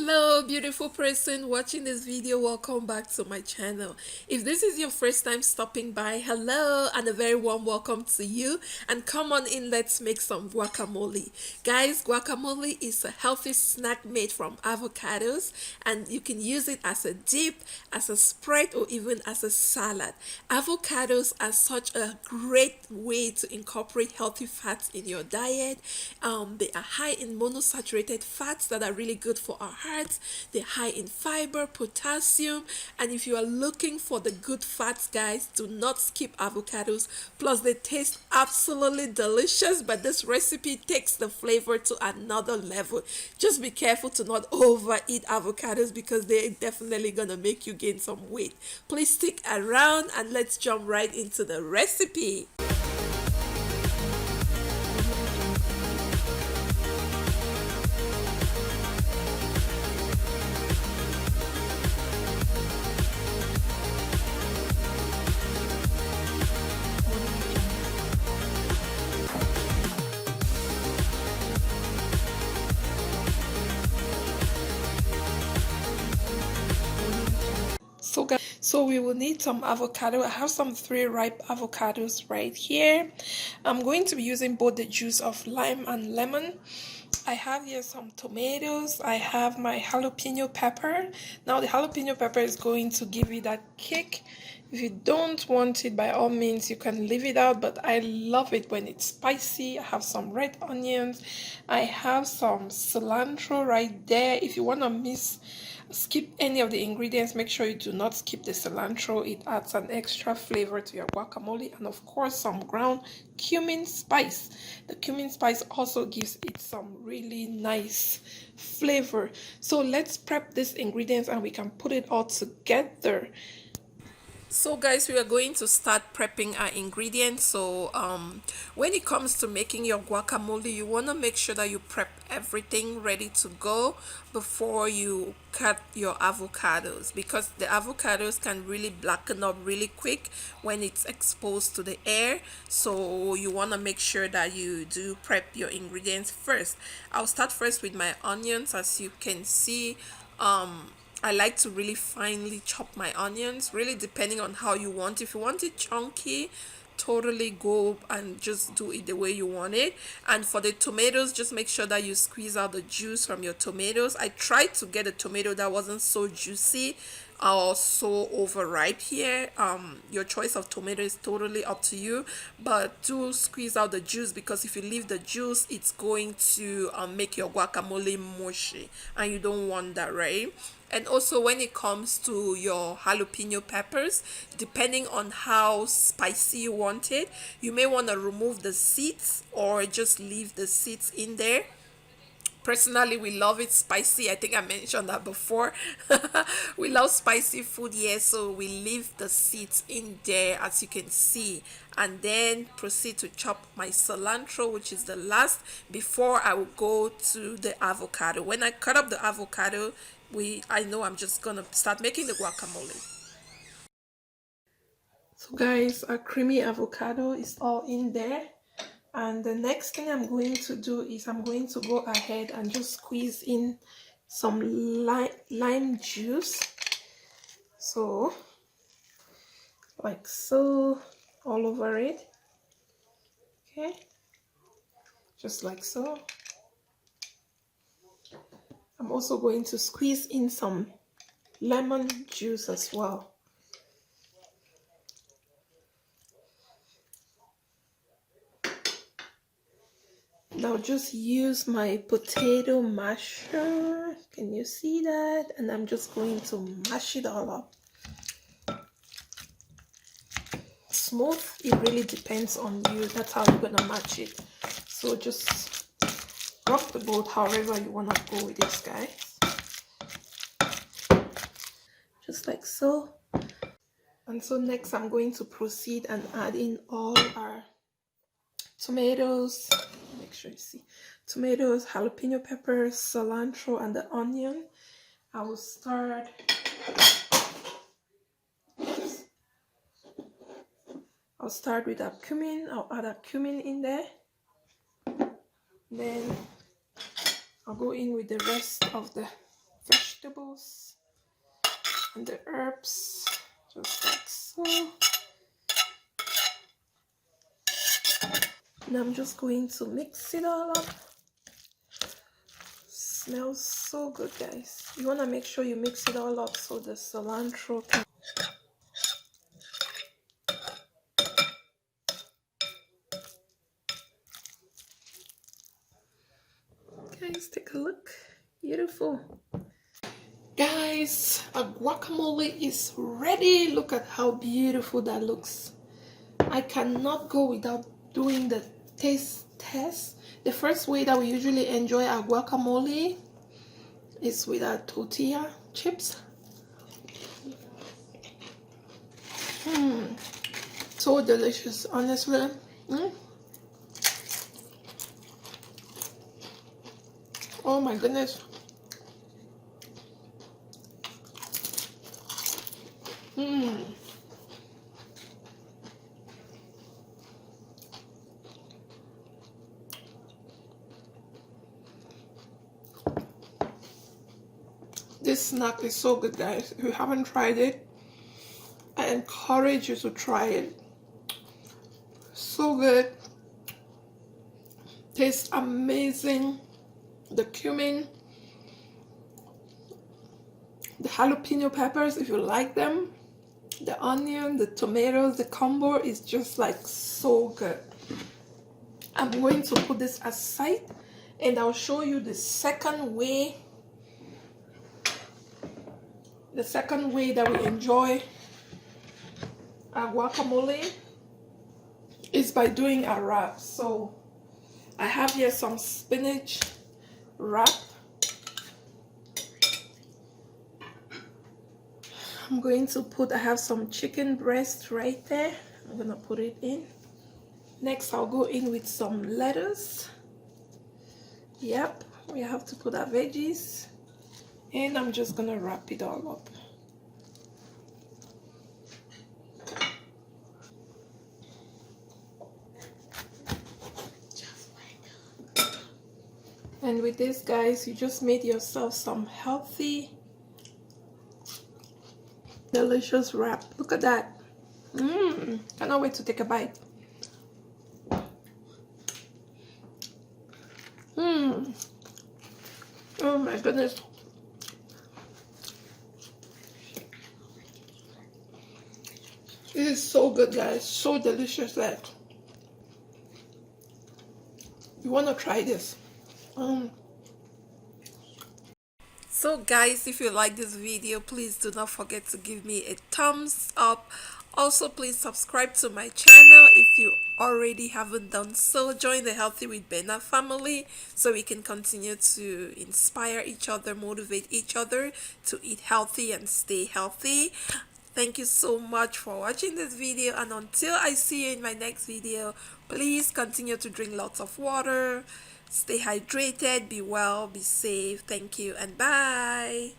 Hello beautiful person watching this video, welcome back to my channel. If this is your first time stopping by, hello and a very warm welcome to you, and come on in, let's make some guacamole. Guys, guacamole is a healthy snack made from avocados, and you can use it as a dip, as a spread, or even as a salad. Avocados are such a great way to incorporate healthy fats in your diet. They are high in monosaturated fats that are really good for our hearts. They're high in fiber, potassium, and if you are looking for the good fats, guys, do not skip avocados. Plus they taste absolutely delicious, but this recipe takes the flavor to another level. Just be careful to not overeat avocados because they're definitely gonna make you gain some weight. Please stick around and let's jump right into the recipe. So we will need some avocado. I have some 3 ripe avocados right here. I'm going to be using both the juice of lime and lemon. I have here some tomatoes. I have my jalapeno pepper. Now the jalapeno pepper is going to give you that kick. If you don't want it, by all means you can leave it out, but I love it when it's spicy. I have some red onions. I have some cilantro right there. If you want to skip any of the ingredients, make sure you do not skip the cilantro. It adds an extra flavor to your guacamole. And of course some ground cumin spice. The cumin spice also gives it some really nice flavor. So let's prep these ingredients and we can put it all together. So guys, we are going to start prepping our ingredients. So when it comes to making your guacamole, you want to make sure that you prep everything ready to go before you cut your avocados, because the avocados can really blacken up really quick when it's exposed to the air. So you want to make sure that you do prep your ingredients first. I'll start first with my onions. As you can see, I like to really finely chop my onions, really depending on how you want. If you want it chunky, totally go and just do it the way you want it. And for the tomatoes, just make sure that you squeeze out the juice from your tomatoes. I tried to get a tomato that wasn't so juicy or so overripe here. Your choice of tomato is totally up to you, but do squeeze out the juice, because if you leave the juice, it's going to make your guacamole mushy, and you don't want that, right? And also when it comes to your jalapeno peppers, depending on how spicy you want it, you may want to remove the seeds or just leave the seeds in there. Personally, we love it spicy. I think I mentioned that before. We love spicy food, yeah, so we leave the seeds in there, as you can see, and then proceed to chop my cilantro, which is the last, before I will go to the avocado. When I cut up the avocado, I know I'm just gonna start making the guacamole. So guys, our creamy avocado is all in there. And the next thing I'm going to do is I'm going to go ahead and just squeeze in some lime juice. So, like so, all over it. Okay, just like so. I'm also going to squeeze in some lemon juice as well. Now just use my potato masher. Can you see that? And I'm just going to mash it all up. Smooth, it really depends on you. That's how you're gonna match it. So just rock the boat however you wanna go with this, guys. Just like so. And so next I'm going to proceed and add in all our tomatoes. Make sure you see tomatoes, jalapeno peppers, cilantro, and the onion. I will start with a cumin. I'll add a cumin in there. Then I'll go in with the rest of the vegetables and the herbs, just like so. And I'm just going to mix it all up. Smells so good, guys. You want to make sure you mix it all up so the cilantro can... Guys, take a look. Beautiful. Guys, a guacamole is ready. Look at how beautiful that looks. I cannot go without doing the taste test. The first way that we usually enjoy our guacamole is with our tortilla chips. So delicious, honestly. Oh my goodness. This snack is so good, guys. If you haven't tried it, I encourage you to try it. So good. Tastes amazing. The cumin, the jalapeno peppers, if you like them, the onion, the tomatoes, the combo is just like so good. I'm going to put this aside and I'll show you the second way. The second way that we enjoy our guacamole is by doing a wrap. So I have here some spinach wrap. I'm going to put, I have some chicken breast right there. I'm gonna put it in. Next, I'll go in with some lettuce. Yep, we have to put our veggies. And I'm just gonna wrap it all up. And with this, guys, you just made yourself some healthy, delicious wrap. Look at that. Cannot wait to take a bite. Oh my goodness. It is so good, guys. So delicious that you want to try this. So guys, if you like this video, please do not forget to give me a thumbs up. Also, please subscribe to my channel if you already haven't done so. Join the Healthy with Bena family so we can continue to inspire each other, motivate each other to eat healthy and stay healthy. Thank you so much for watching this video, and until I see you in my next video, please continue to drink lots of water, stay hydrated, be well, be safe. Thank you and bye.